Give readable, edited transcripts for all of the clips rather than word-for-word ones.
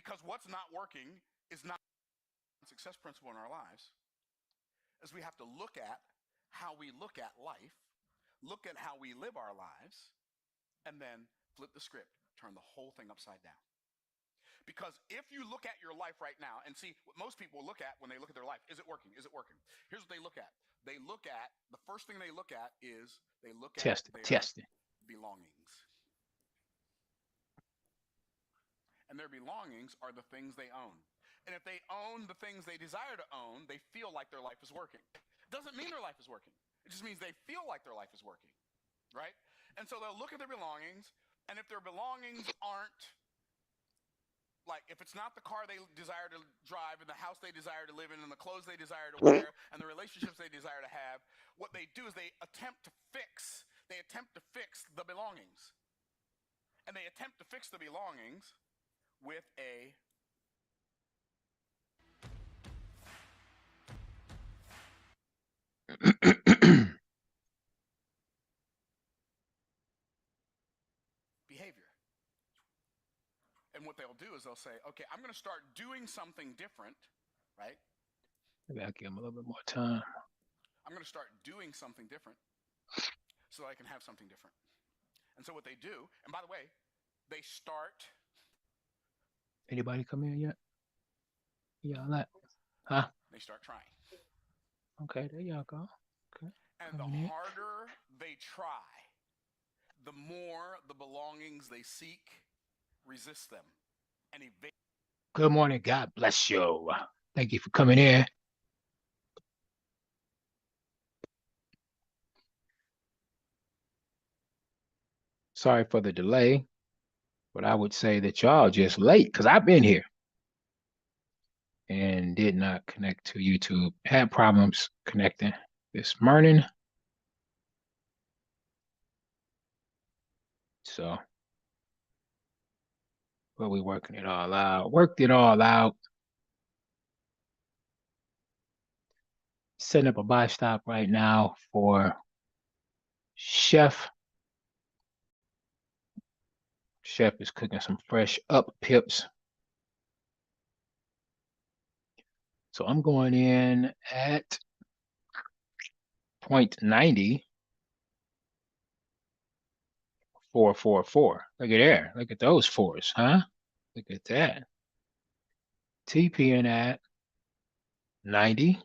Because what's not working is not a success principle in our lives, is we have to look at how we look at life, look at how we live our lives, and then flip the script, turn the whole thing upside down. Because if you look at your life right now and see what most people look at when they look at their life, is it working? Is it working? Here's what they look at. They look at, the first thing they look at is they look at Test it. their Test it. belongings. And their belongings are the things they own. And if they own the things they desire to own, they feel like their life is working. It doesn't mean their life is working. It just means they feel like their life is working, right? And so they'll look at their belongings, and if their belongings aren't, like, if it's not the car they desire to drive and the house they desire to live in and the clothes they desire to wear and the relationships they desire to have, what they do is they attempt to fix the belongings. And they attempt to fix the belongings with a behavior. And what they'll do is they'll say, okay, I'm going to start doing something different, right? Maybe I'll give them a little bit more time. I'm going to start doing something different so that I can have something different. And so what they do, and by the way, they start. Anybody come in yet? Y'all that? Huh? They start trying. Okay, there y'all go. Okay. And the harder they try, the more the belongings they seek resist them and evade. Good morning. God bless you. Thank you for coming in. Sorry for the delay, but I would say that y'all just late because I've been here and did not connect to YouTube. Had problems connecting this morning. So, but we working it all out. Worked it all out. Setting up a buy stop right now for Chef. Chef is cooking some fresh up pips. So I'm going in at 0.90. 444. Look at there. Look at those fours, huh? Look at that. TP in at 90.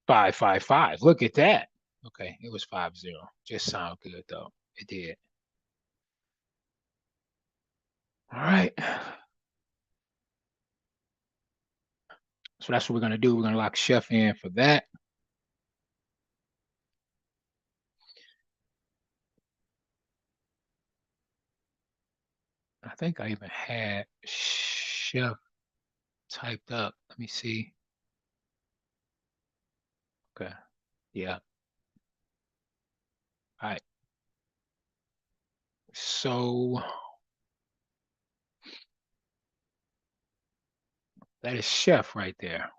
555. Look at that. Okay, it was 50. Just sound good though. It did. All right. So that's what we're gonna do. We're gonna lock Chef in for that. I think I even had Chef typed up. Let me see. Okay. Yeah. All right. So that is Chef right there.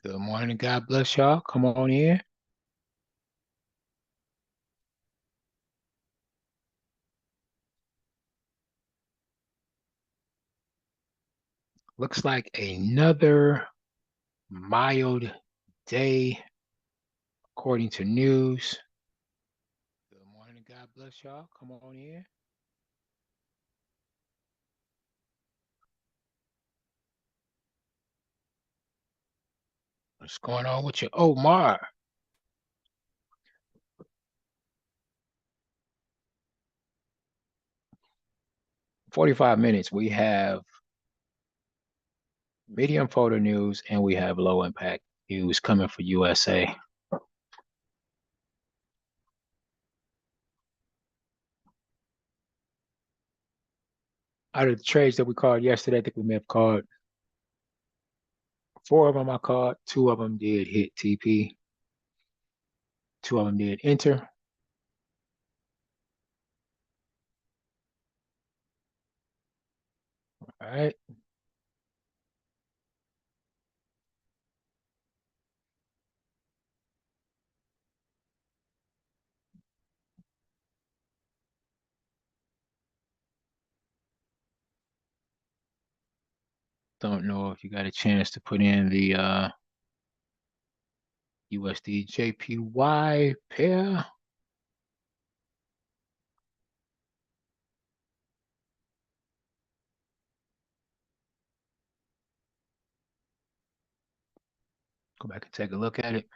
Good morning. God bless y'all. Come on in. Looks like another mild day, according to news. Good morning. God bless y'all. Come on in. What's going on with you? Omar? 45 minutes. We have medium photo news and we have low impact news coming for USA. Out of the trades that we called yesterday, I think we may have called Four of them I caught. Two of them did hit TP. Two of them did enter. All right. Don't know if you got a chance to put in the USD JPY pair. Go back and take a look at it.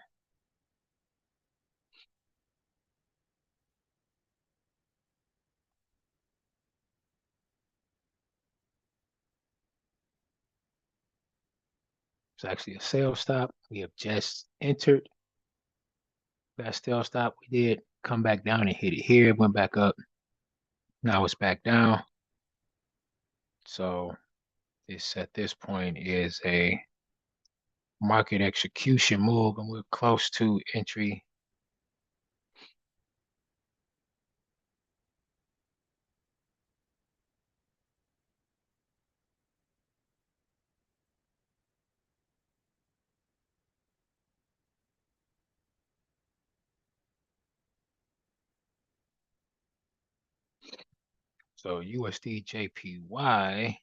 It's actually a sales stop. We have just entered that sales stop. We did come back down and hit it here. Went back up. Now it's back down. So this at this point is a market execution move, and we're close to entry. So USD JPY.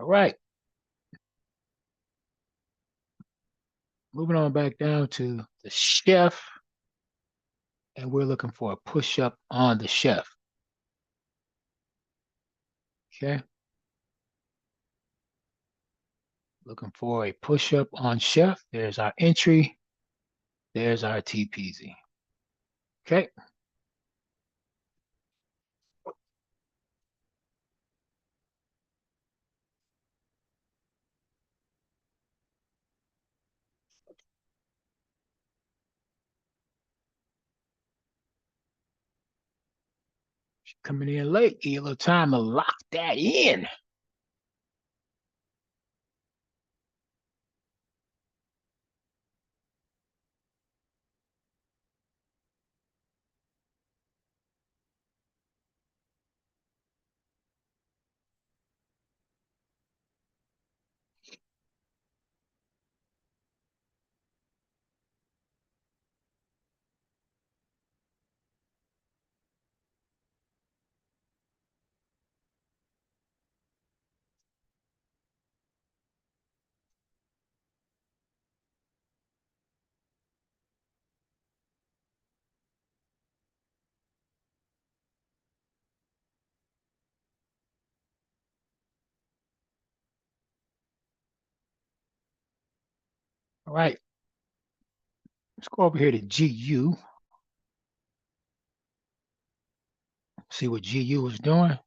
All right. Moving on back down to the chef. And we're looking for a push up on the chef. Okay. Looking for a push up on chef. There's our entry. There's our TPZ. Okay. Coming in late, give you a little time to lock that in. All right. Let's go over here to GU. See what GU is doing.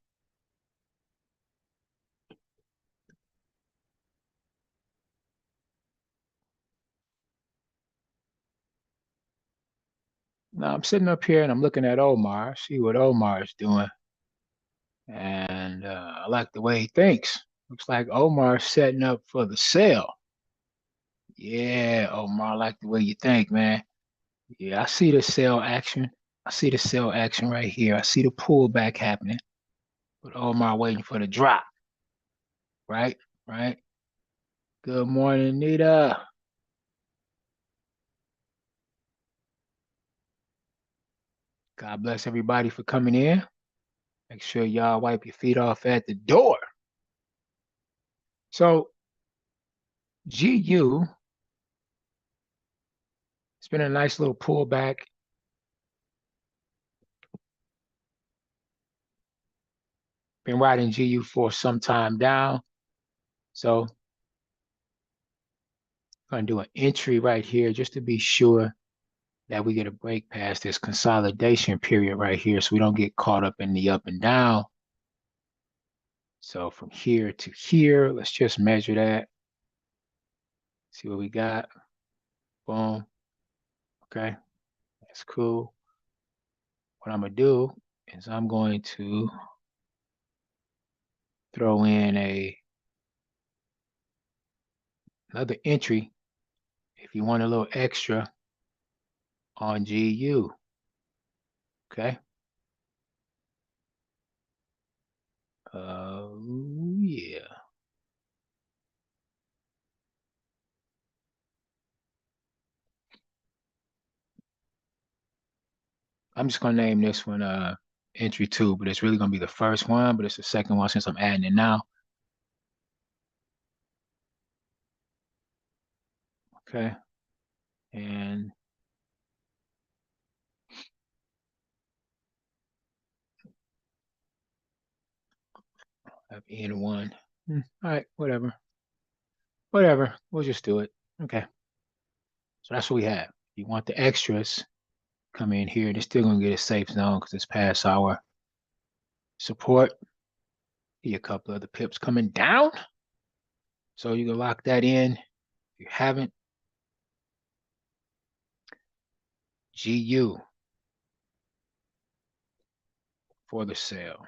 Now I'm sitting up here and I'm looking at Omar. See what Omar is doing. And I like the way he thinks. Looks like Omar's setting up for the sale. Yeah, Omar, I like the way you think, man. Yeah, I see the sell action. I see the sell action right here. I see the pullback happening. But Omar waiting for the drop. Right? Right? Good morning, Nita. God bless everybody for coming in. Make sure y'all wipe your feet off at the door. So GU, it's been a nice little pullback. Been riding GU for some time down. So Gonna do an entry right here just to be sure that we get a break past this consolidation period right here so we don't get caught up in the up and down. So from here to here, let's just measure that. See what we got. Boom. Okay, that's cool. What I'm gonna do is I'm going to throw in another entry if you want a little extra on GU. Okay. Yeah. I'm just gonna name this one entry two, but it's really gonna be the first one, but it's the second one since I'm adding it now. Okay. And have N1. All right, whatever. Whatever. We'll just do it. Okay. So that's what we have. You want the extras, come in here. They're still gonna get a safe zone because it's past our support. See a couple of the pips coming down. So you can lock that in. If you haven't, GU for the sale.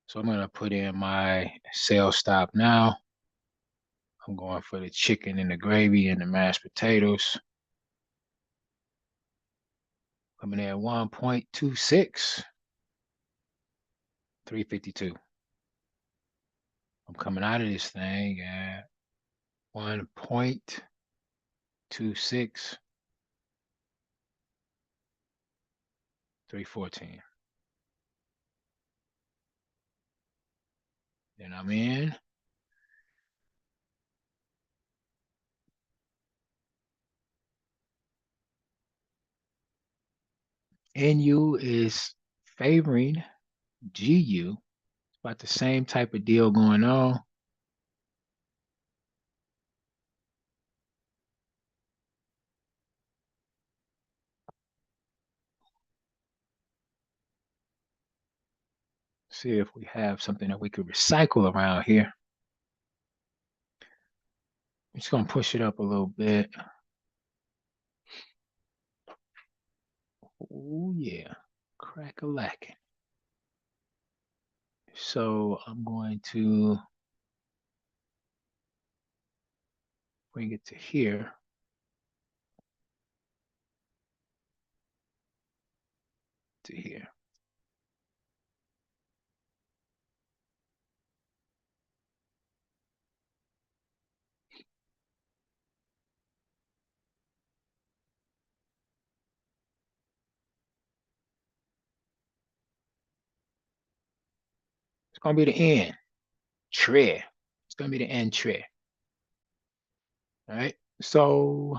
So I'm gonna put in my sale stop now. I'm going for the chicken and the gravy and the mashed potatoes. Coming in at 1.26, 352. I'm coming out of this thing at 1.26, 314. Then I'm in. NU is favoring GU. It's about the same type of deal going on. See if we have something that we could recycle around here. I'm just gonna push it up a little bit. Oh yeah, crack-a-lackin'. So I'm going to bring it to here. To here. It's gonna be the end. Tre. It's gonna be the end tre. All right. So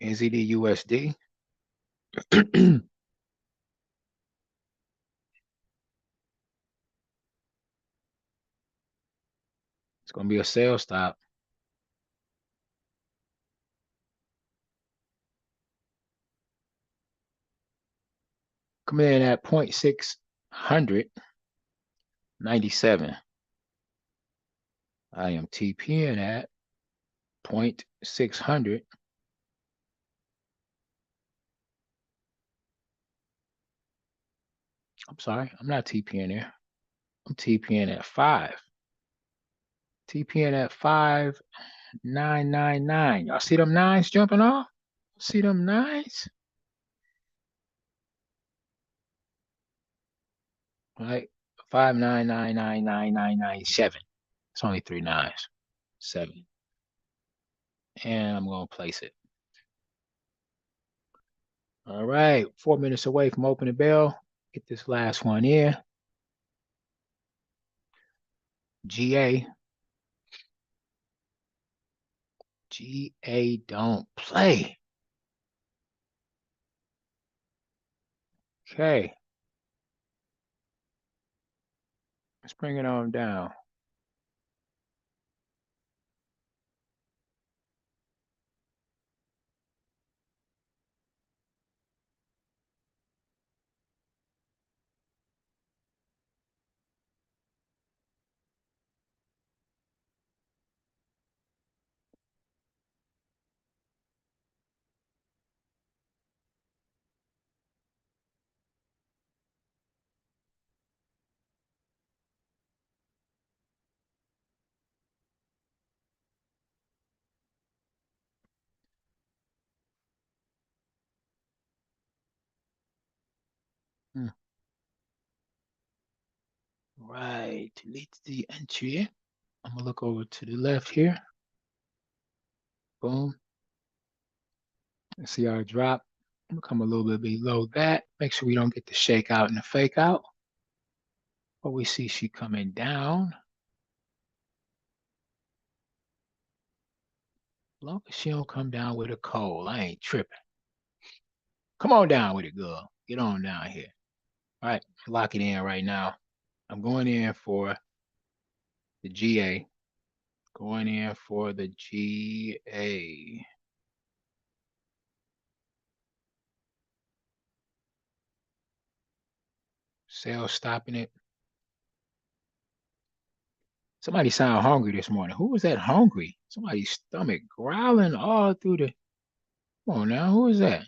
NZD USD. It's gonna be a sell stop. Coming in at 0.697. I am TPing at 0.600. I'm sorry, I'm not TPing there. I'm TPing at 5. TPing at 5,999. Y'all see them nines jumping off? See them nines? Right? 5,999,997. It's only 3 nines. 7. And I'm gonna place it. All right, 4 minutes away from opening bell. Get this last one in. GA. GA don't play. Okay. Let's bring it on down. Hmm. Right, delete the entry. I'm gonna look over to the left here. Boom. See our drop. I'm gonna come a little bit below that. Make sure we don't get the shake out and the fake out. But we see she coming down. As long as she don't come down with a cold, I ain't tripping. Come on down with it, girl. Get on down here. All right, lock it in right now. I'm going in for the GA. Going in for the GA. Sales stopping it. Somebody sound hungry this morning. Who was that hungry? Somebody's stomach growling all through the. Come on now, who is that?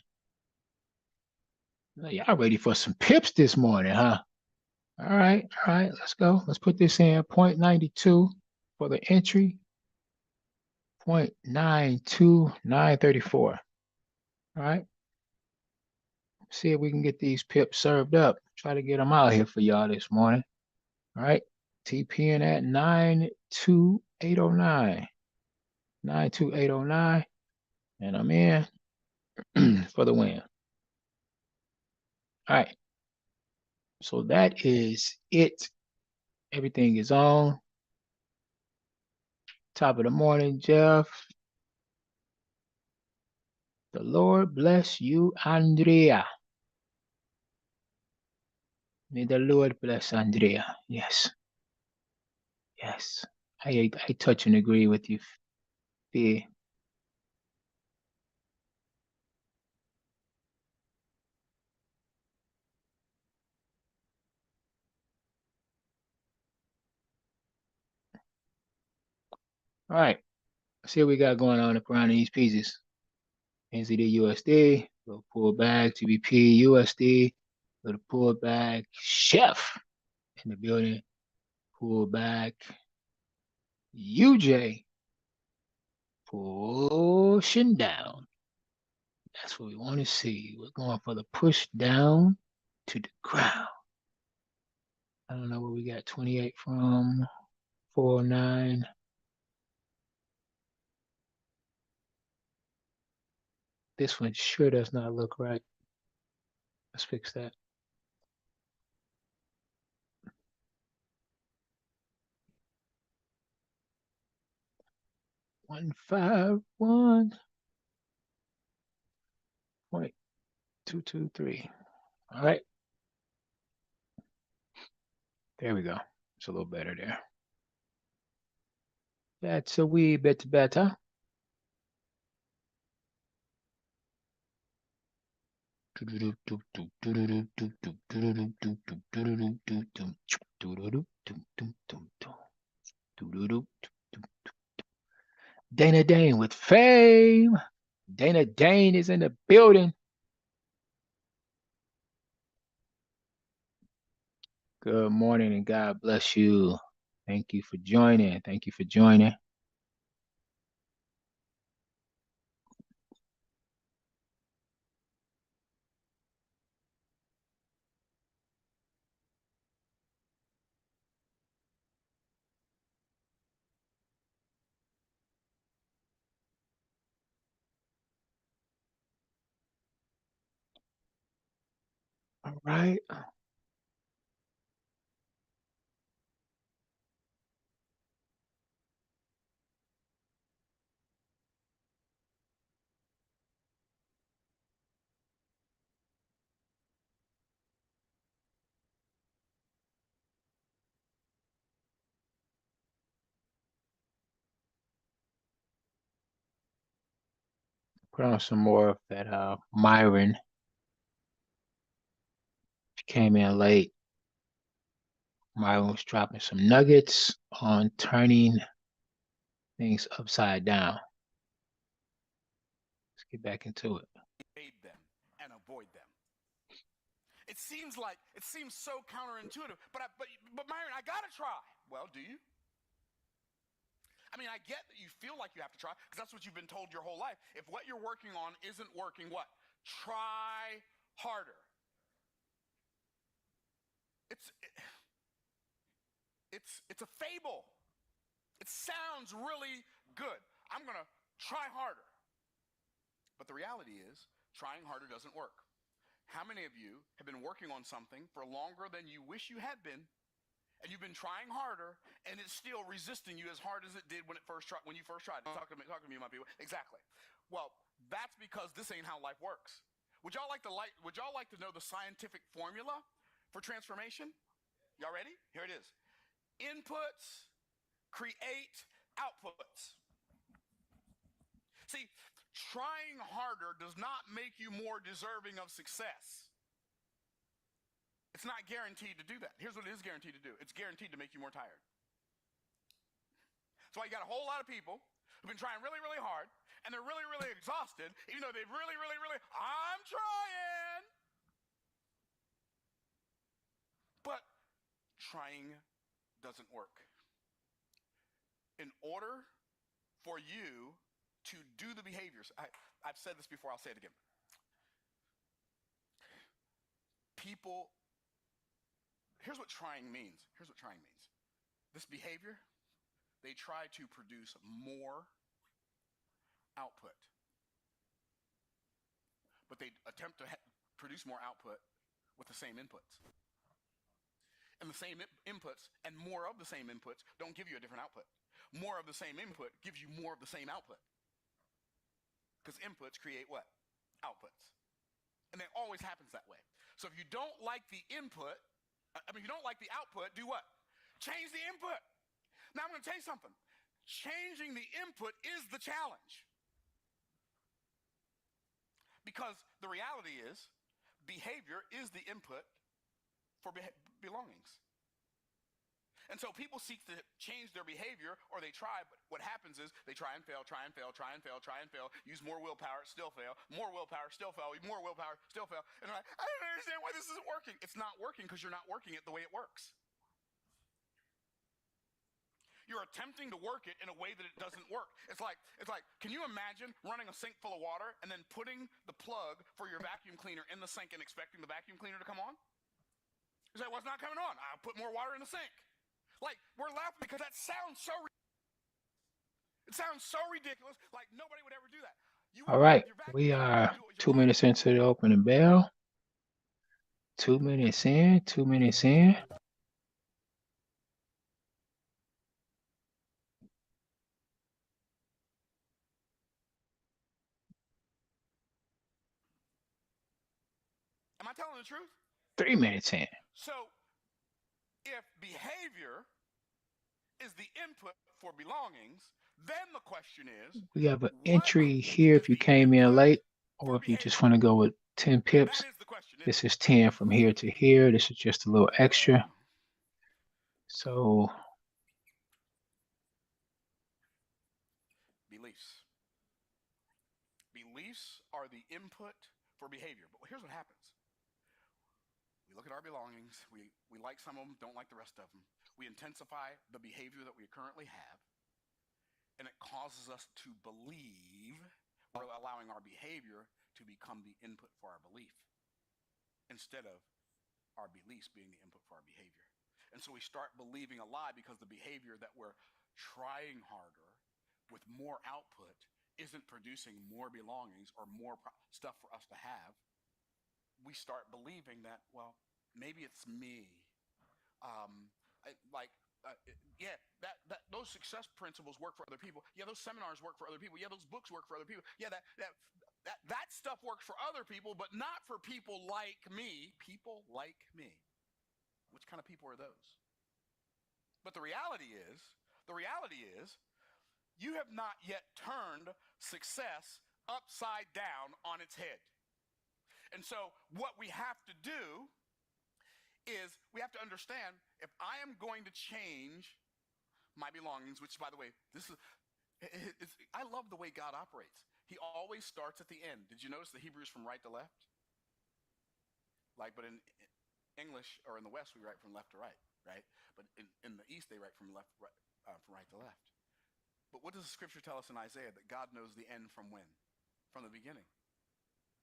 Y'all ready for some pips this morning, huh? All right, let's go. Let's put this in 0.92 for the entry. 0.92934. All right. See if we can get these pips served up. Try to get them out here for y'all this morning. All right. TPN at 92809. 92809. And I'm in for the win. All right. So that is it. Everything is on. Top of the morning, Jeff. The Lord bless you, Andrea. May the Lord bless Andrea. Yes. Yes. I touch and agree with you, Fee. All right. Let's see what we got going on around these pieces. NZD USD, little pullback, GBP USD, little pullback, Chef in the building, pullback, UJ, pushing down. That's what we want to see. We're going for the push down to the ground. I don't know where we got 28 from, 409. This one sure does not look right. Let's fix that. One five one point 223. All right. There we go. It's a little better there. That's a wee bit better. Dana Dane with fame. Dana Dane is in the building. Good morning and God bless you. Thank you for joining. Thank you for joining. All right. Put on some more of that Myron. She came in late. Myron was dropping some nuggets on turning things upside down. Let's get back into it. Evade them and avoid them. It seems so counterintuitive, but Myron, I gotta try. Well, do you? I mean, I get that you feel like you have to try because that's what you've been told your whole life. If what you're working on isn't working, what? Try harder. It's a fable. It sounds really good. I'm going to try harder. But the reality is, trying harder doesn't work. How many of you have been working on something for longer than you wish you had been, and you've been trying harder, and it's still resisting you as hard as it did when you first tried? Talk to me, my people. Exactly. Well, that's because this ain't how life works. Would y'all like to know the scientific formula for transformation? Y'all ready? Here it is. Inputs create outputs. See, trying harder does not make you more deserving of success. It's not guaranteed to do that. Here's what it is guaranteed to do. It's guaranteed to make you more tired. That's why you got a whole lot of people who've been trying really, really hard, and they're really, really exhausted, even though they've really, really, really, I'm trying. But trying doesn't work. In order for you to do the behaviors, I've said this before, I'll say it again. People, here's what trying means. This behavior, they try to produce more output. But they attempt to produce more output with the same inputs. And the same inputs and more of the same inputs don't give you a different output. More of the same input gives you more of the same output. Because inputs create what? Outputs. And it always happens that way. So if you don't like the input, if you don't like the output, do what? Change the input. Now I'm going to tell you something. Changing the input is the challenge. Because the reality is, behavior is the input for belongings. And so people seek to change their behavior, or they try, but what happens is they try and fail, use more willpower, still fail, more willpower, still fail, more willpower, still fail. And they're like, I don't understand why this isn't working. It's not working because you're not working it the way it works. You're attempting to work it in a way that it doesn't work. It's like, can you imagine running a sink full of water and then putting the plug for your vacuum cleaner in the sink and expecting the vacuum cleaner to come on? You say, well, it's not coming on. I'll put more water in the sink. Like, we're laughing because that sounds so ridiculous. Like, nobody would ever do that. All right, we are 2 minutes into the opening bell. 2 minutes in. Am I telling the truth? 3 minutes in. So, if behavior is the input for belongings, then the question is, we have an entry here if you came in late, or if you just want to go with 10 pips. This is 10 from here to here. This is just a little extra. So beliefs are the input for behavior. But here's what happens. We look at our belongings. We like some of them, don't like the rest of them. We intensify the behavior that we currently have, and it causes us to believe we're allowing our behavior to become the input for our belief instead of our beliefs being the input for our behavior. And so we start believing a lie because the behavior that we're trying harder with more output isn't producing more belongings or more stuff for us to have. We start believing that, well, maybe it's me. Those success principles work for other people. Yeah, those seminars work for other people. Yeah, those books work for other people. Yeah, that stuff works for other people, but not for people like me. People like me. Which kind of people are those? But the reality is, you have not yet turned success upside down on its head. And so what we have to do is we have to understand, if I am going to change my belongings, which, by the way, I love the way God operates. He always starts at the end. Did you notice the Hebrews from right to left? But in English, or in the West, we write from left to right, right? But in the East, they write from from right to left. But what does the scripture tell us in Isaiah? That God knows the end from when? From the beginning.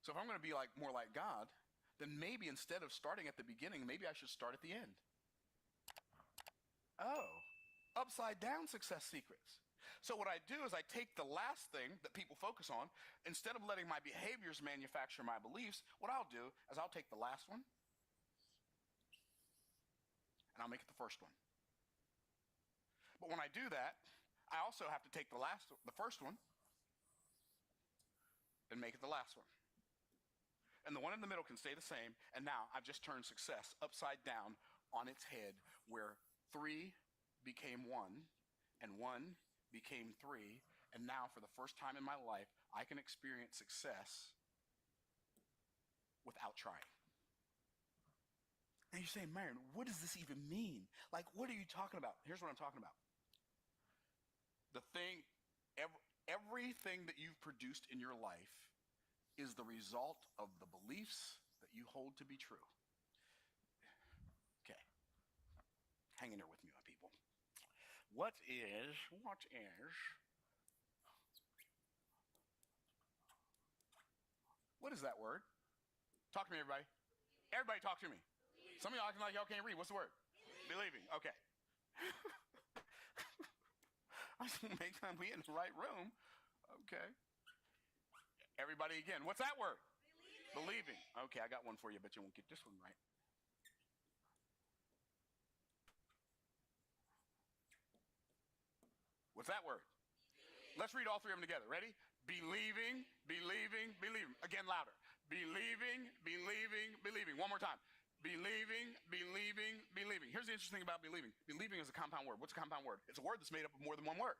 So if I'm going to be more like God, then maybe instead of starting at the beginning, maybe I should start at the end. Oh, upside down success secrets. So what I do is I take the last thing that people focus on. Instead of letting my behaviors manufacture my beliefs, what I'll do is I'll take the last one and I'll make it the first one. But when I do that, I also have to take the first one and make it the last one. And the one in the middle can stay the same. And now I've just turned success upside down on its head, where 3 became 1 and 1 became 3. And now for the first time in my life, I can experience success without trying. And you're saying, Myron, what does this even mean? What are you talking about? Here's what I'm talking about. Everything that you've produced in your life is the result of the beliefs that you hold to be true. Okay. Hang in there with me, my people. What is that word? Talk to me, everybody. Everybody talk to me. Some of y'all acting like y'all can't read. What's the word? Believing. Okay. I just want to make sure we in the right room. Okay. Everybody again. What's that word? Believing. Okay, I got one for you, but you won't get this one right. What's that word? Let's read all 3 of them together. Ready? Believing, believing, believing. Again, louder. Believing, believing, believing. One more time. Believing, believing, believing. Here's the interesting thing about believing. Believing is a compound word. What's a compound word? It's a word that's made up of more than one word.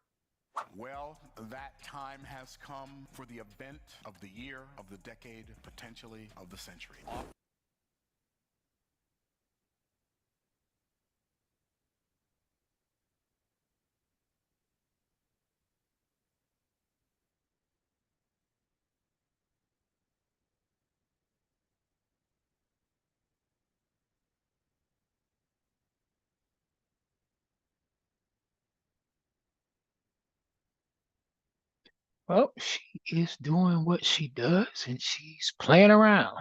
Well, that time has come for the event of the year, of the decade, potentially of the century. Well, she is doing what she does, and she's playing around.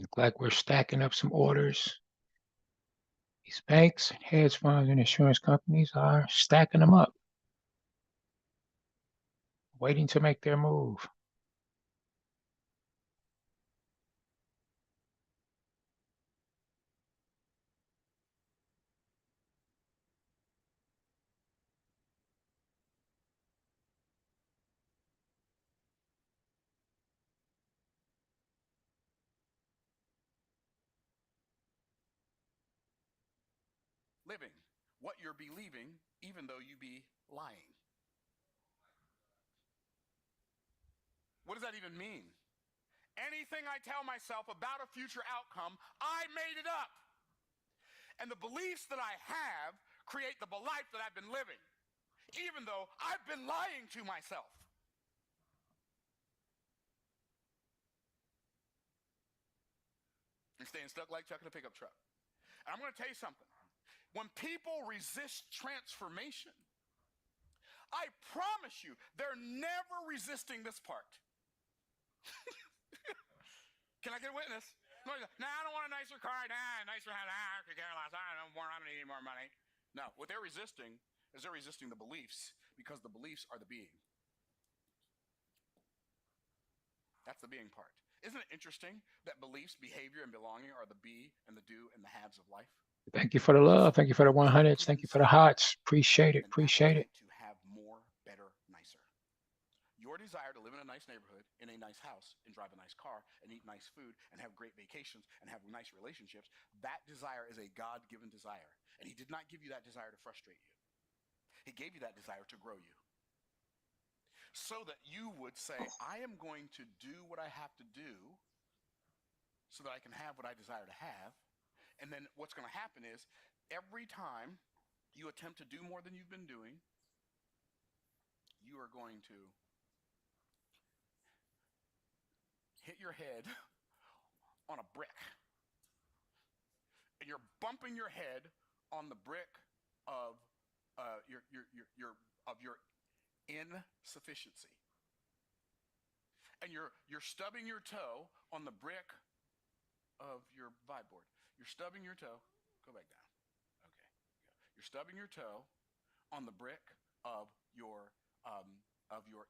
Look like we're stacking up some orders. These banks, hedge funds, and insurance companies are stacking them up, waiting to make their move. Living what you're believing, even though you be lying. What does that even mean? Anything I tell myself about a future outcome, I made it up. And the beliefs that I have create the life that I've been living, even though I've been lying to myself. You're staying stuck like Chuck in a pickup truck. And I'm going to tell you something. When people resist transformation, I promise you, they're never resisting this part. Can I get a witness? No, I don't want a nicer car. Nah, a nicer house. I could care less. I don't need any more money. No, what they're resisting is they're resisting the beliefs, because the beliefs are the being. That's the being part. Isn't it interesting that beliefs, behavior, and belonging are the be and the do and the haves of life? Thank you for the love. Thank you for the 100s. Thank you for the hearts. Appreciate it. Appreciate it. To have more, better, nicer. Your desire to live in a nice neighborhood, in a nice house, and drive a nice car, and eat nice food, and have great vacations, and have nice relationships, that desire is a God-given desire. And he did not give you that desire to frustrate you. He gave you that desire to grow you. So that you would say, I am going to do what I have to do so that I can have what I desire to have. And then what's going to happen is every time you attempt to do more than you've been doing, you are going to hit your head on a brick. And you're bumping your head on the brick of your insufficiency. And you're stubbing your toe on the brick of your vibe board. You're stubbing your toe. Go back down. Okay. You're stubbing your toe on the brick of your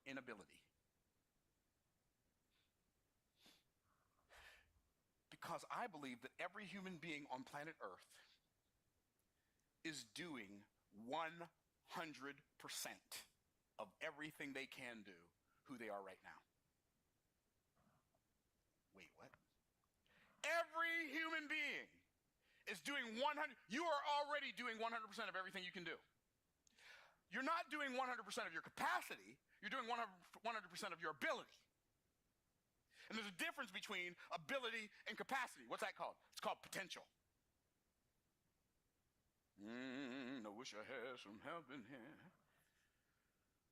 inability. Because I believe that every human being on planet Earth is doing 100% of everything they can do who they are right now. Wait, what? Every human being is doing 100. You are already doing 100% of everything you can do. You're not doing 100% of your capacity. You're doing 100% of your ability. And there's a difference between ability and capacity. What's that called? It's called potential. I wish I had some help in here.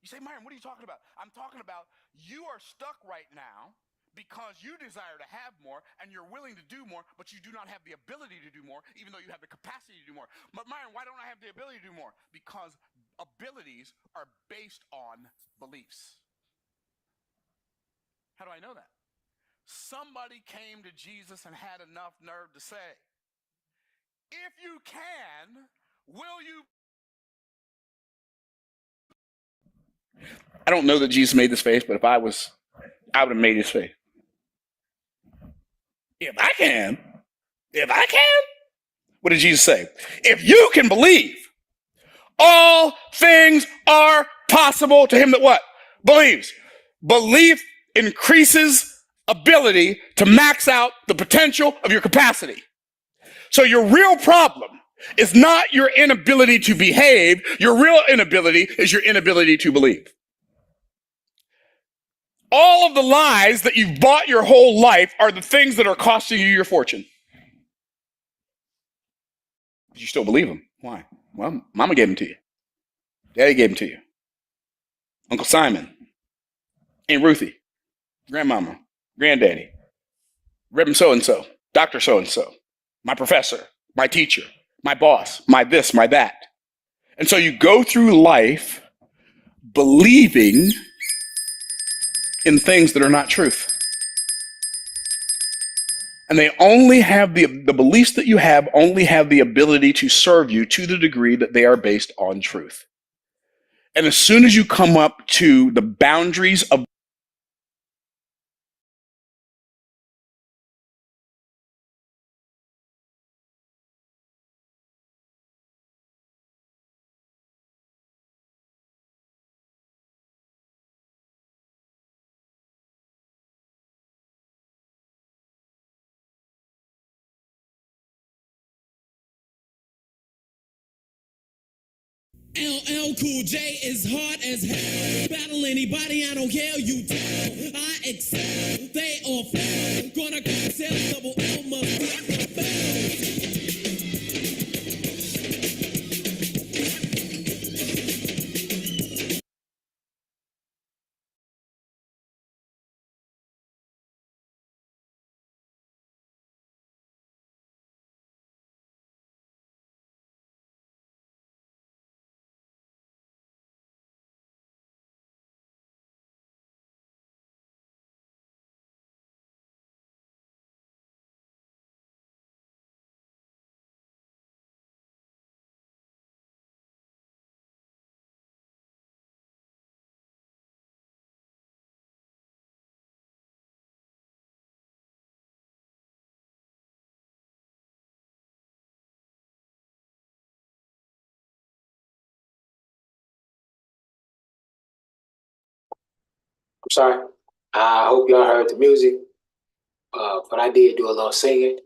You say, Myron, what are you talking about? I'm talking about you are stuck right now because you desire to have more and you're willing to do more, but you do not have the ability to do more, even though you have the capacity to do more. But Myron, why don't I have the ability to do more? Because abilities are based on beliefs. How do I know that? Somebody came to Jesus and had enough nerve to say, if you can, will you? I don't know that Jesus made this face, but if I would have made his face. If I can, what did Jesus say? If you can believe, all things are possible to him that what? Believes. Belief increases ability to max out the potential of your capacity. So your real problem is not your inability to behave. Your real inability is your inability to believe. All of the lies that you've bought your whole life are the things that are costing you your fortune. But you still believe them. Why? Well, Mama gave them to you. Daddy gave them to you. Uncle Simon, Aunt Ruthie, Grandmama, Granddaddy, Reverend so-and-so, Dr. so-and-so, my professor, my teacher, my boss, my this, my that. And so you go through life believing in things that are not truth. And they only have the beliefs that you have only have the ability to serve you to the degree that they are based on truth. And as soon as you come up to the boundaries of LL Cool J is hard as hell. Battle anybody, I don't care, you tell. I excel, they all fail. Gonna cocktail, double L must be I'm sorry. I hope y'all heard the music, but I did do a little singing.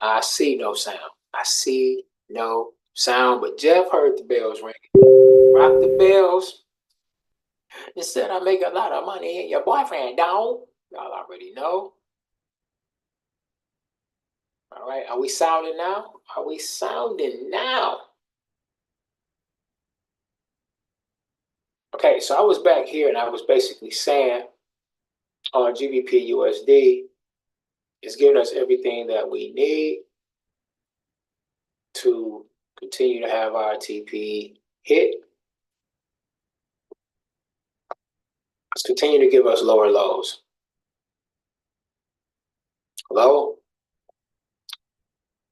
I see no sound. I see no sound, but Jeff heard the bells ringing. Rock the bells. It said I make a lot of money and your boyfriend don't. Y'all already know. All right, are we sounding now? Are we sounding now? Okay, so I was back here and I was basically saying on GBP USD, it's giving us everything that we need to continue to have our TP hit. Let's continue to give us lower lows. Low,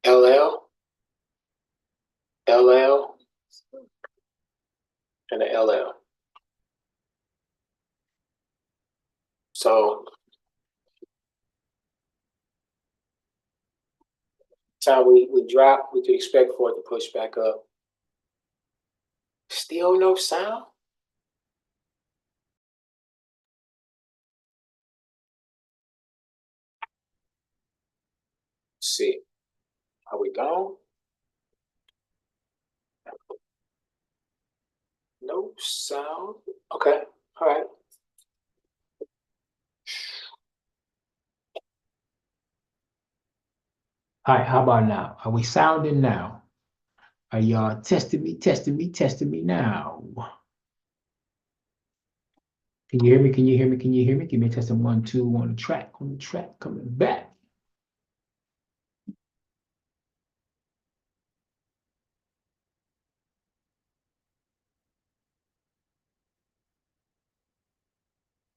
LL, LL, and the LL. So time we drop, we could expect for it to push back up. Still no sound? Let's see. Are we gone? No sound. Okay. All right. All right. How about now? Are we sounding now? Are y'all testing me, testing me, testing me now? Can you hear me? Can you hear me? Can you hear me? Give me a testing 1, 2 on the track, coming back.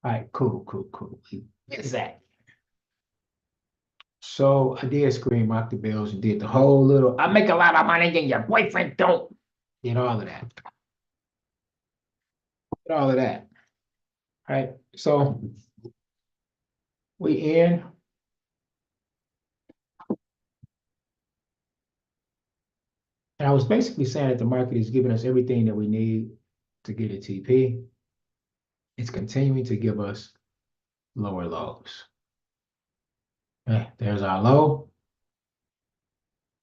All right, cool. Where's that? So I did scream rock the bells and did the whole little, I make a lot of money and your boyfriend don't. Did all of that. Did all of that. All right, so we in. And I was basically saying that the market is giving us everything that we need to get a TP. It's continuing to give us lower lows. Okay, there's our low,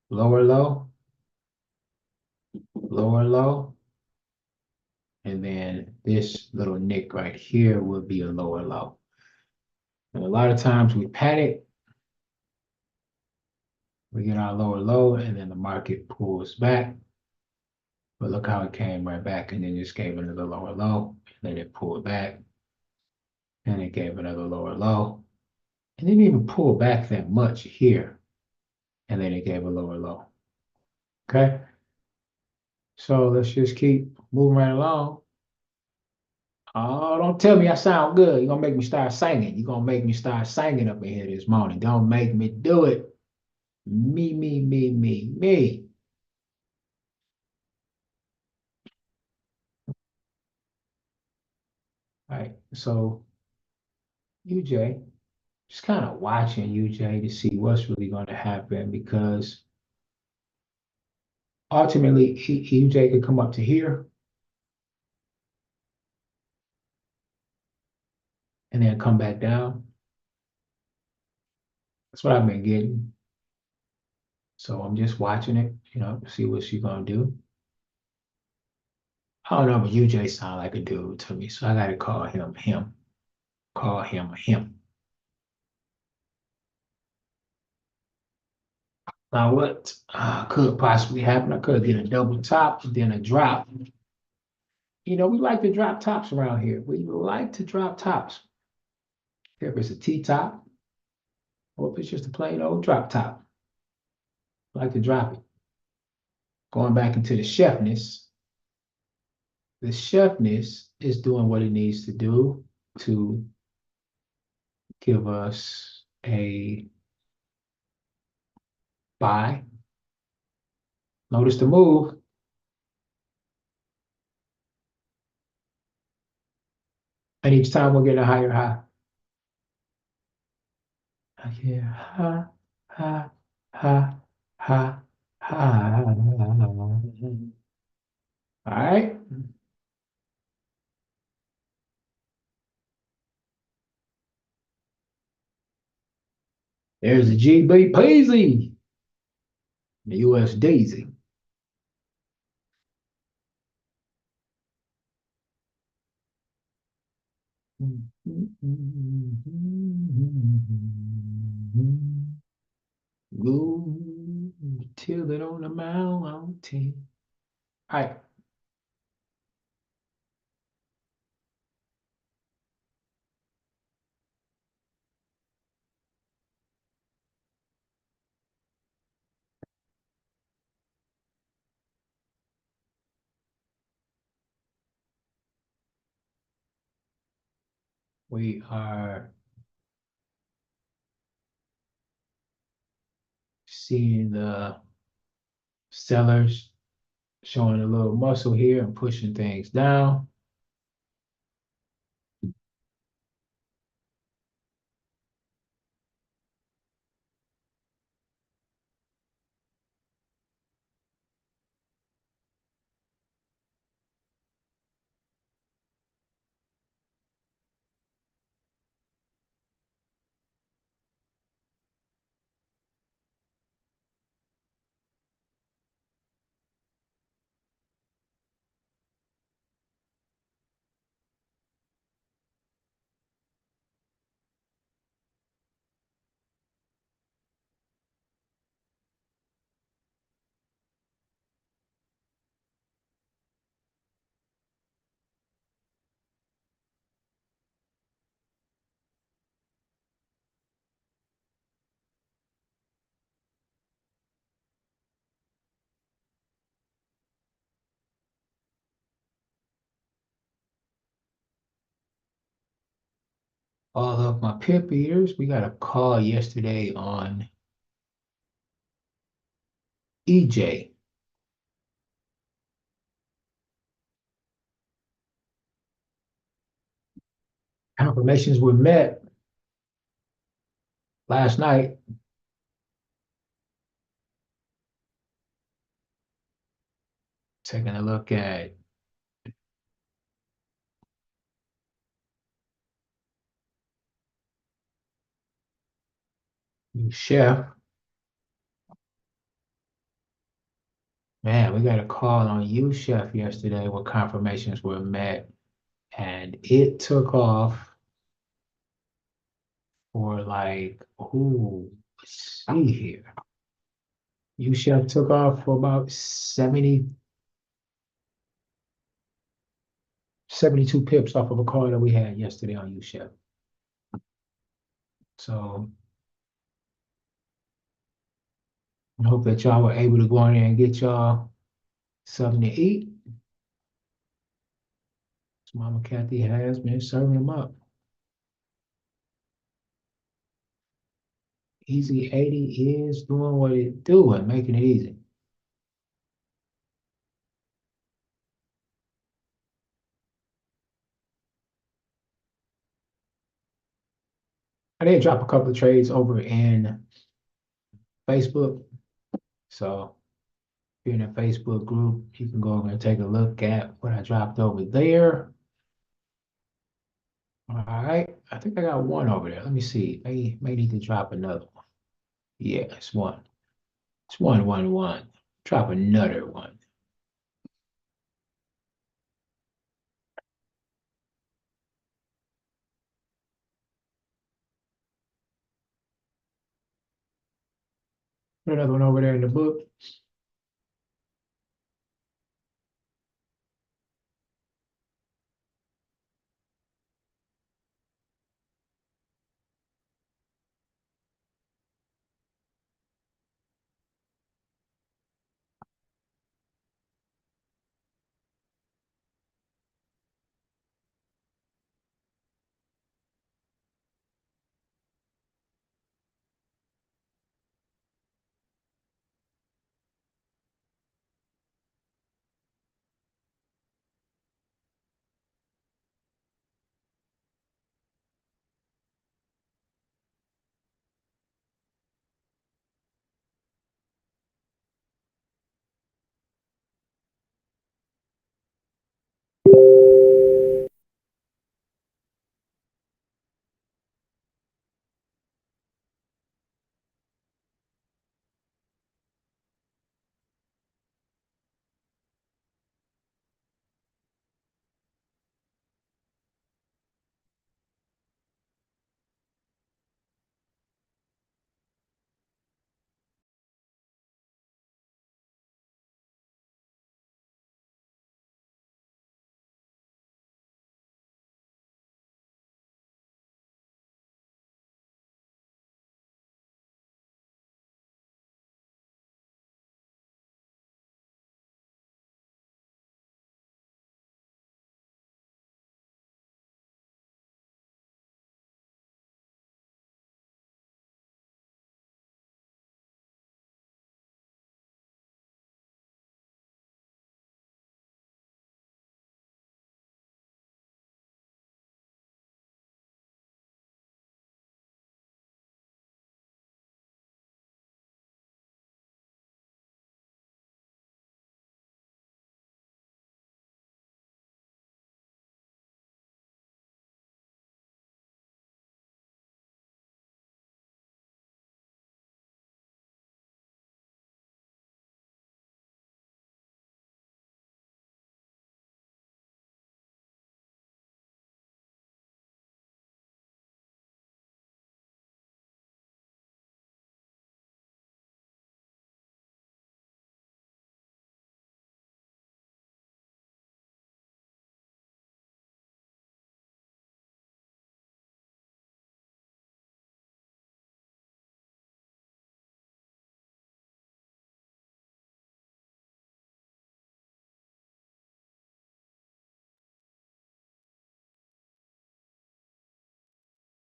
lower low, lower low. And then this little nick right here will be a lower low. And a lot of times we panic, we get our lower low, and then the market pulls back. But look how it came right back and then just gave another lower low, and then it pulled back, and it gave another lower low. And it didn't even pull back that much here, and then it gave a lower low. Okay? So let's just keep moving right along. Oh, don't tell me I sound good. You're gonna make me start singing. You're gonna make me start singing up in here this morning. Don't make me do it. Me. All right, so UJ, just kind of watching UJ to see what's really going to happen because ultimately UJ could come up to here and then come back down. That's what I've been getting. So I'm just watching it, to see what she's gonna do. I don't know, but UJ sound like a dude to me, so I gotta call him him. Call him him. Now what could possibly happen? I could get a double top, then a drop. We like to drop tops around here. We like to drop tops. If it's a T-top, or if it's just a plain old drop top. I like to drop it. Going back into the chefness is doing what it needs to do to give us a buy. Notice the move. And each time we're getting a higher high. Yeah, ha, ha, ha, ha, ha. All right. There's the GB Peasy, the US Daisy. Go till it on the mountain. All right. We are seeing the sellers showing a little muscle here and pushing things down. All of my pip eaters. We got a call yesterday on EJ. Confirmations were met last night. Taking a look at Chef. Man, we got a call on you, Chef, yesterday where confirmations were met, and it took off for like, ooh, let's see here. You, Chef, took off for about 72 pips off of a call that we had yesterday on you, Chef. So I hope that y'all were able to go in there and get y'all something to eat. So Mama Kathy has been serving them up. Easy 80 is doing what it doing, making it easy. I did drop a couple of trades over in Facebook. So if you're in a Facebook group, you can go over and take a look at what I dropped over there. All right, I think I got one over there. Let me see. May need to drop another one. Yeah, it's one. It's one. Drop another one. Put another one over there in the book.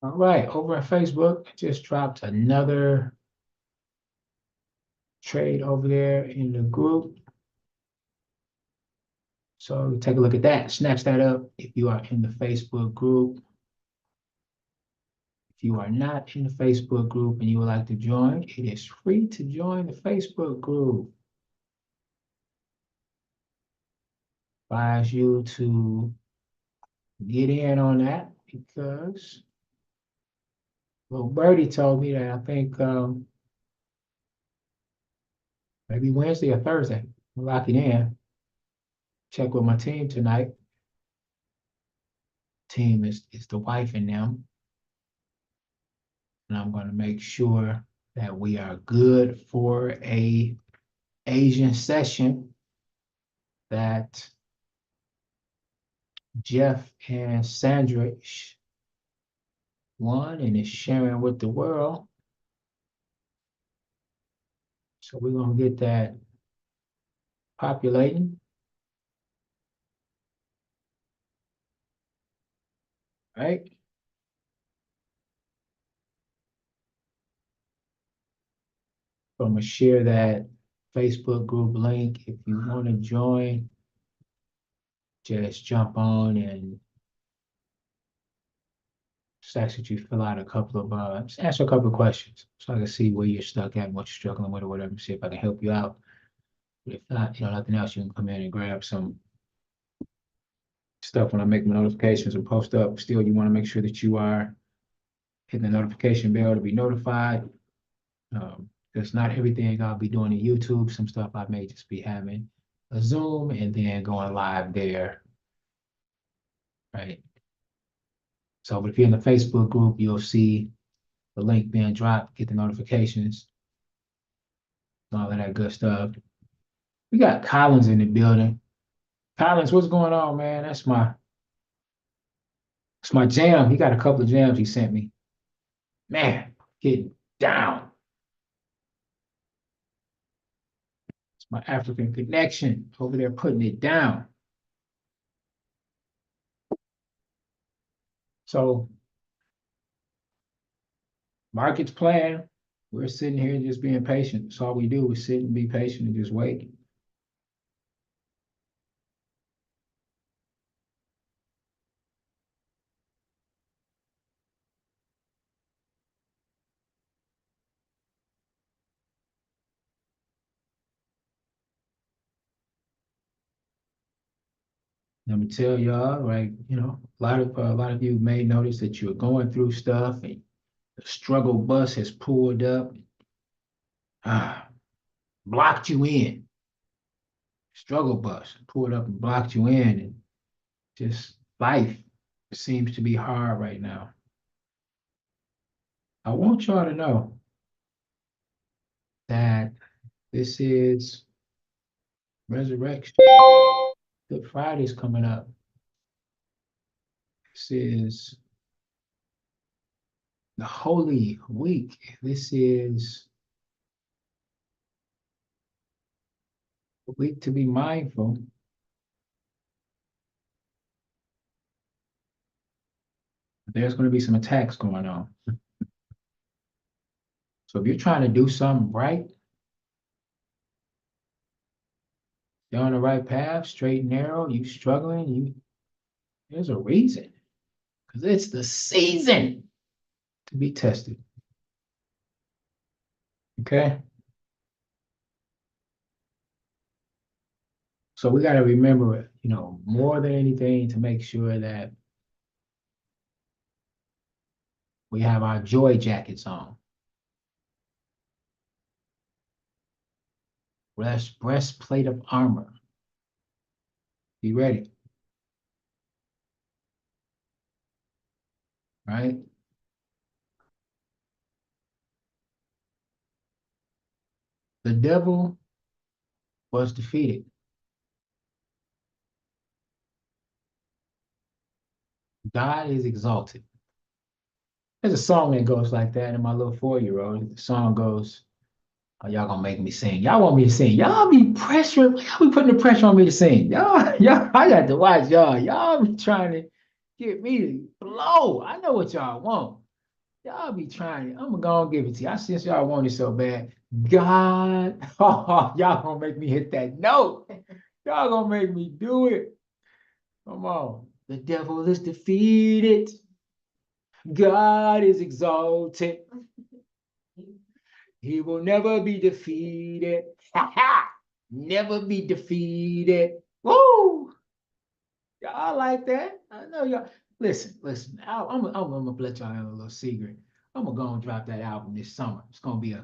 All right, over on Facebook, I just dropped another trade over there in the group. So take a look at that, snatch that up if you are in the Facebook group. If you are not in the Facebook group and you would like to join, it is free to join the Facebook group. Advise you to get in on that because little Birdie told me that I think maybe Wednesday or Thursday, we'll lock it in. Check with my team tonight. Team is the wife and them. And I'm going to make sure that we are good for a Asian session that Jeff and Sandra won and is sharing with the world. So we're going to get that populating. Right? So I'm going to share that Facebook group link. If you want to join, just jump on and just ask that you fill out a couple of, just answer a couple of questions so I can see where you're stuck at and what you're struggling with or whatever, see if I can help you out. But if not, nothing else, you can come in and grab some stuff when I make my notifications and post up. Still, you want to make sure that you are hitting the notification bell to be notified. Because not everything I'll be doing in YouTube. Some stuff I may just be having a Zoom and then going live there. Right. So, but if you're in the Facebook group, you'll see the link being dropped, get the notifications, all of that good stuff. We got Collins in the building. Collins, what's going on, man? That's my jam. He got a couple of jams he sent me. Man, getting down. It's my African connection over there putting it down. So market's plan, we're sitting here just being patient. That's all we do is sit and be patient and just wait. Let me tell y'all, right? A lot of you may notice that you're going through stuff and the struggle bus has pulled up, blocked you in. Struggle bus pulled up and blocked you in, and just life seems to be hard right now. I want y'all to know that this is resurrection. Good Friday's coming up. This is the Holy Week. This is a week to be mindful. There's going to be some attacks going on. So if you're trying to do something right, you're on the right path, straight and narrow, you struggling, there's a reason. Because it's the season to be tested. Okay? So we got to remember, more than anything, to make sure that we have our joy jackets on. Breastplate of armor. Be ready. Right? The devil was defeated. God is exalted. There's a song that goes like that in my little 4-year-old. The song goes, oh, y'all gonna make me sing. Y'all want me to sing. Y'all be putting the pressure on me to sing. Y'all, I got to watch y'all. Y'all be trying to get me to blow. I know what y'all want. Y'all be trying. I'm gonna go and give it to you. I since y'all want it so bad. God, oh, y'all gonna make me hit that note. Y'all gonna make me do it. Come on. The devil is defeated. God is exalted. He will never be defeated. Ha ha! Never be defeated. Woo! Y'all like that? I know y'all. Listen. I'm gonna let y'all have a little secret. I'm gonna go and drop that album this summer. It's gonna be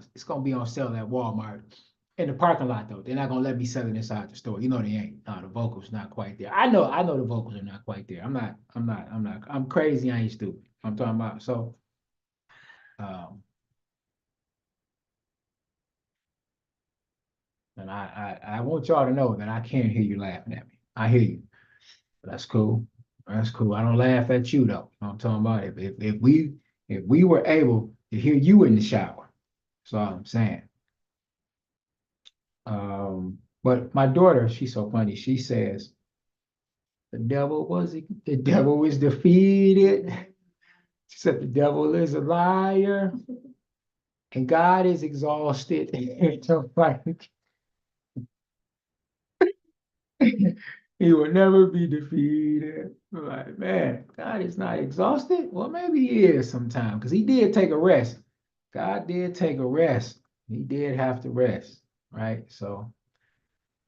on sale at Walmart in the parking lot though. They're not gonna let me sell it inside the store. You know they ain't. No, the vocals not quite there. I know the vocals are not quite there. I'm crazy. I ain't stupid. I'm talking about so. Um, and I want y'all to know that I can't hear you laughing at me. I hear you. That's cool. That's cool. I don't laugh at you though. I'm talking about if we were able to hear you in the shower, that's all I'm saying. But my daughter, she's so funny. She says the devil is defeated. She said the devil is a liar and God is exhausted. So like, he will never be defeated. Like, man, God is not exhausted. Well, maybe he is sometime because he did take a rest. God did take a rest. He did have to rest, right? So,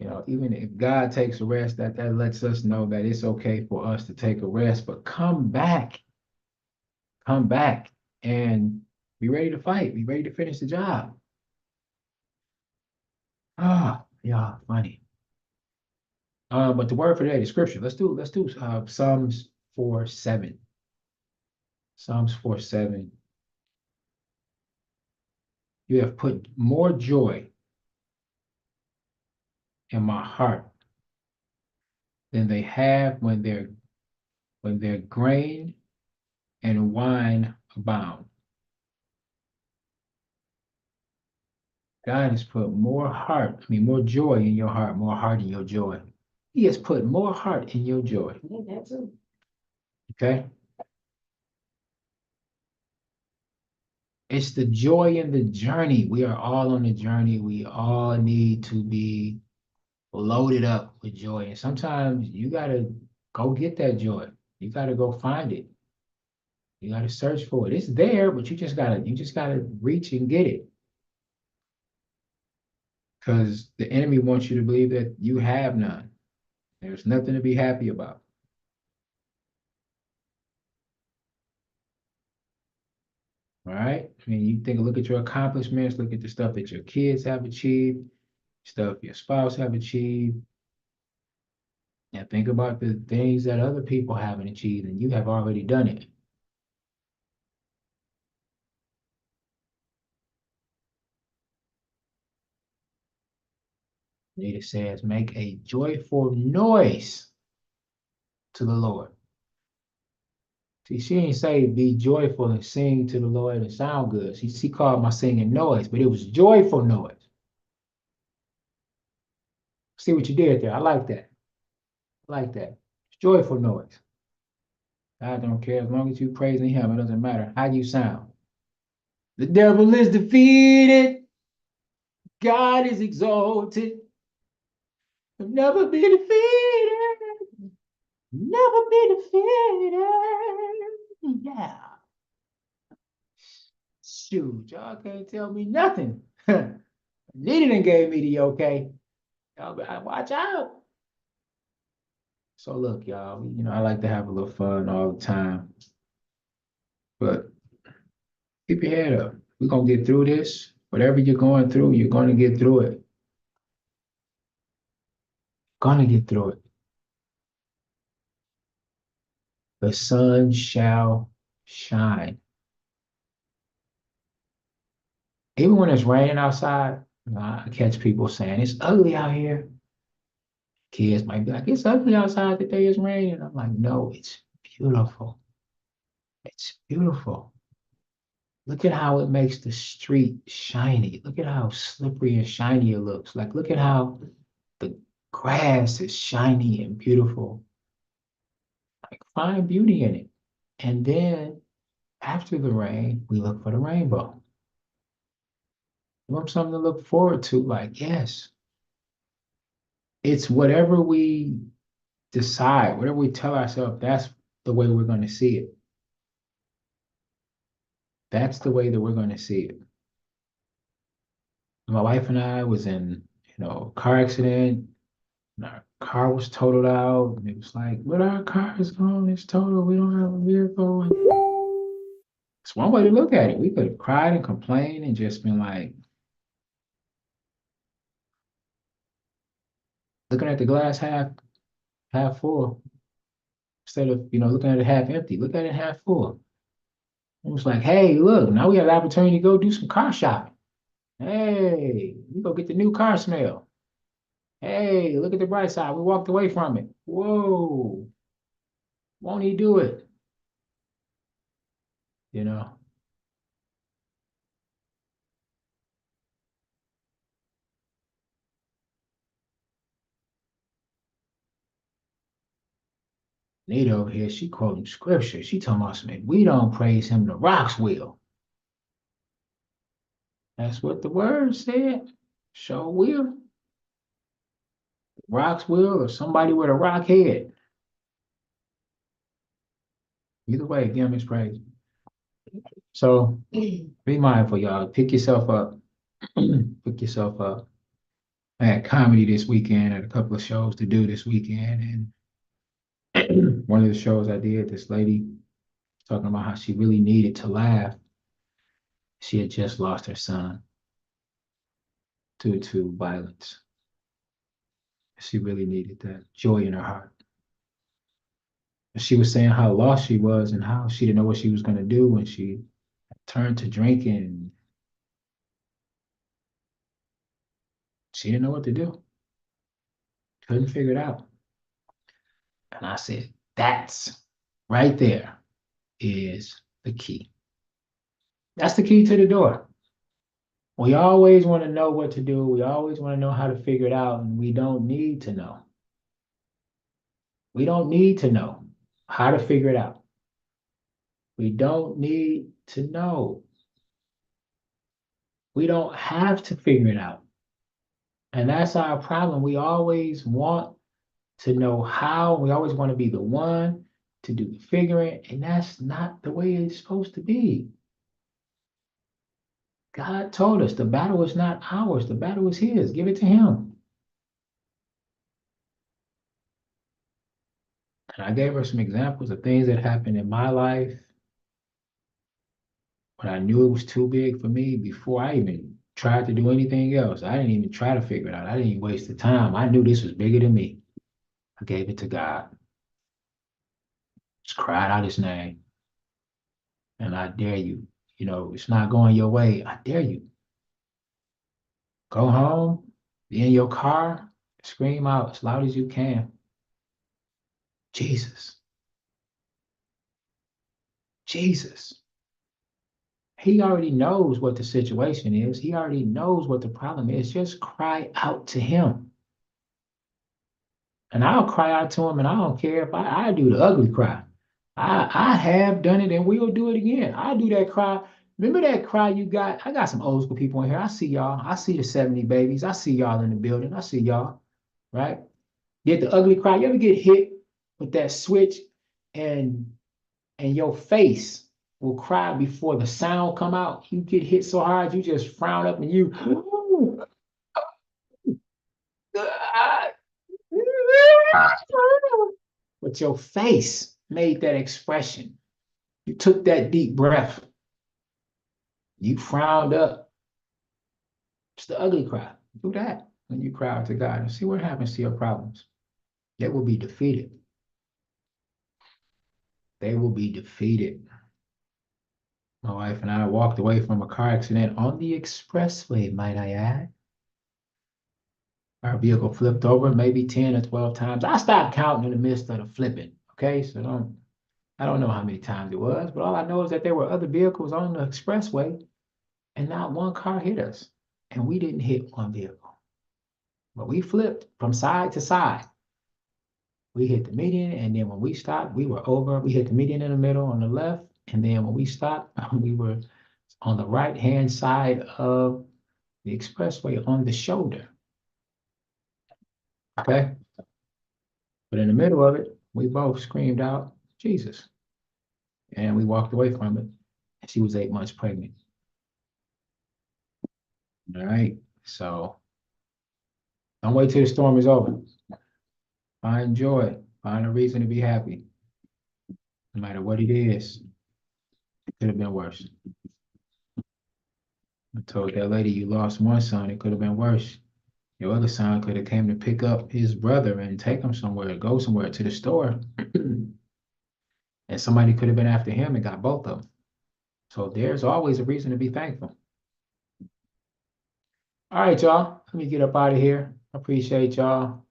even if God takes a rest, that lets us know that it's okay for us to take a rest, but come back and be ready to fight, be ready to finish the job. Ah, yeah, funny. But the word for today, the scripture. Let's do Psalms 4:7. Psalms 4:7. You have put more joy in my heart than they have when their grain and wine abound. God has put more joy in your heart, more heart in your joy. He has put more heart in your joy. Okay? It's the joy in the journey. We are all on the journey. We all need to be loaded up with joy. And sometimes you gotta go get that joy. You gotta go find it. You gotta search for it. It's there, but you just gotta reach and get it. Because the enemy wants you to believe that you have none. There's nothing to be happy about. All right. I mean, look at your accomplishments, look at the stuff that your kids have achieved, stuff your spouse have achieved, and think about the things that other people haven't achieved, and you have already done it. It says, make a joyful noise to the Lord. See, she ain't say be joyful and sing to the Lord and sound good. She called my singing noise, but it was joyful noise. See what you did there. I like that. I like that. It's joyful noise. God don't care as long as you praising him. It doesn't matter how you sound. The devil is defeated. God is exalted. He'll never be defeated. Never be defeated. Yeah. Shoot, y'all can't tell me nothing. Nita done gave me the okay. Y'all better watch out. So look, y'all, I like to have a little fun all the time, but keep your head up. We're gonna get through this. Whatever you're going through, you're gonna get through it. Gonna get through it. The sun shall shine. Even when it's raining outside, I catch people saying it's ugly out here. Kids might be like, it's ugly outside today, it's raining. I'm like, no, it's beautiful. It's beautiful. Look at how it makes the street shiny. Look at how slippery and shiny it looks. Like, look at how the grass is shiny and beautiful. Like, find beauty in it. And then After the rain, we look for the rainbow. You want something to look forward to? Like, yes, it's whatever we decide, whatever we tell ourselves, that's the way we're going to see it. That's the way that we're going to see it. My wife and I was in, a car accident. And our car was totaled out. And it was like, but our car is gone. It's totaled. We don't have a vehicle. And it's one way to look at it. We could have cried and complained and just been like, looking at the glass half full instead of looking at it half empty. Look at it half full. It was like, hey, look, now we have the opportunity to go do some car shopping. Hey, we go get the new car smell. Hey, look at the bright side. We walked away from it. Whoa, won't he do it? You know, Nita over here, she quoting scripture. She talking about something. We don't praise him, the rocks will. That's what the word said. Sure will. Rocks will, or somebody with a rock head. Either way, give him his praise. So be mindful, y'all. Pick yourself up. Pick yourself up. I had comedy this weekend. I had a couple of shows to do this weekend. And one of the shows I did, this lady talking about how she really needed to laugh. She had just lost her son due to violence. She really needed that joy in her heart. She was saying how lost she was and how she didn't know what she was going to do when she turned to drinking. She didn't know what to do. Couldn't figure it out. And I said, that's right there is the key. That's the key to the door. We always want to know what to do. We always want to know how to figure it out, and we don't need to know. We don't need to know how to figure it out. We don't need to know. We don't have to figure it out. And that's our problem. We always want to know how. We always want to be the one to do the figuring, and that's not the way it's supposed to be. God told us the battle is not ours, the battle is his. Give it to him. And I gave her some examples of things that happened in my life when I knew it was too big for me before I even tried to do anything else. I didn't even try to figure it out. I didn't even waste the time. I knew this was bigger than me. I gave it to God. Just cried out his name. And I dare you. It's not going your way. I dare you. Go home, be in your car, scream out as loud as you can. Jesus. Jesus. He already knows what the situation is. He already knows what the problem is. Just cry out to him. And I'll cry out to him, and I don't care if I do the ugly cry. I have done it, and we'll do it again. I do that cry. Remember that cry you got? I got some old school people in here. I see y'all. I see the 70 babies. I see y'all in the building. I see y'all, right? Get the ugly cry. You ever get hit with that switch and your face will cry before the sound come out? You get hit so hard, you just frown up and you but your face made that expression. You took that deep breath. You frowned up. It's the ugly cry. Do that when you cry out to God and see what happens to your problems. They will be defeated. They will be defeated. My wife and I walked away from a car accident on the expressway, might I add. Our vehicle flipped over maybe 10 or 12 times. I stopped counting in the midst of the flipping. Okay, so I don't know how many times it was, but all I know is that there were other vehicles on the expressway and not one car hit us. And we didn't hit one vehicle. But we flipped from side to side. We hit the median, and then when we stopped, we were over. We hit the median in the middle on the left, And then when we stopped, we were on the right-hand side of the expressway on the shoulder. Okay? But in the middle of it, we both screamed out, Jesus. And we walked away from it. She was 8 months pregnant. All right. So don't wait till the storm is over. Find joy. Find a reason to be happy. No matter what it is. It could have been worse. I told that lady you lost one son, it could have been worse. Your other son could have came to pick up his brother and take him somewhere, go somewhere to the store. And somebody could have been after him and got both of them. So there's always a reason to be thankful. All right, y'all. Let me get up out of here. I appreciate y'all.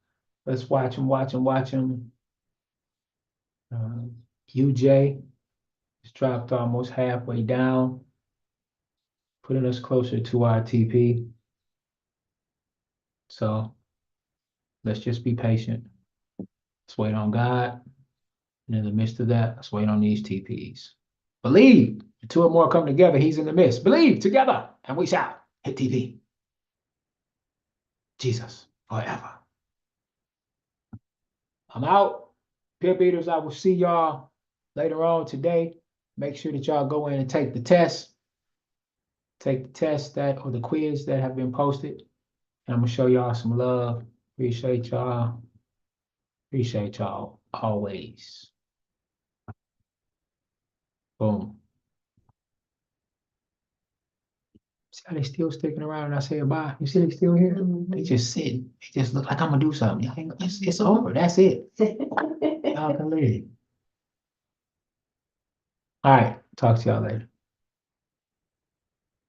Let's watch them. UJ has dropped almost halfway down, putting us closer to our TP. So let's just be patient. Let's wait on God. And in the midst of that, let's wait on these TPs. Believe. The two or more come together, he's in the midst. Believe together, and we shall hit TP. Jesus forever. I'm out. Peer beaters, I will see y'all later on today. Make sure that y'all go in and take the test. Take the test or the quiz that have been posted. And I'm gonna show y'all some love. Appreciate y'all. Appreciate y'all always. Boom. See how they still sticking around and I say bye? You see they still here? They just sitting. They just look like I'm gonna do something. It's over. That's it. Y'all can live. All right. Talk to y'all later.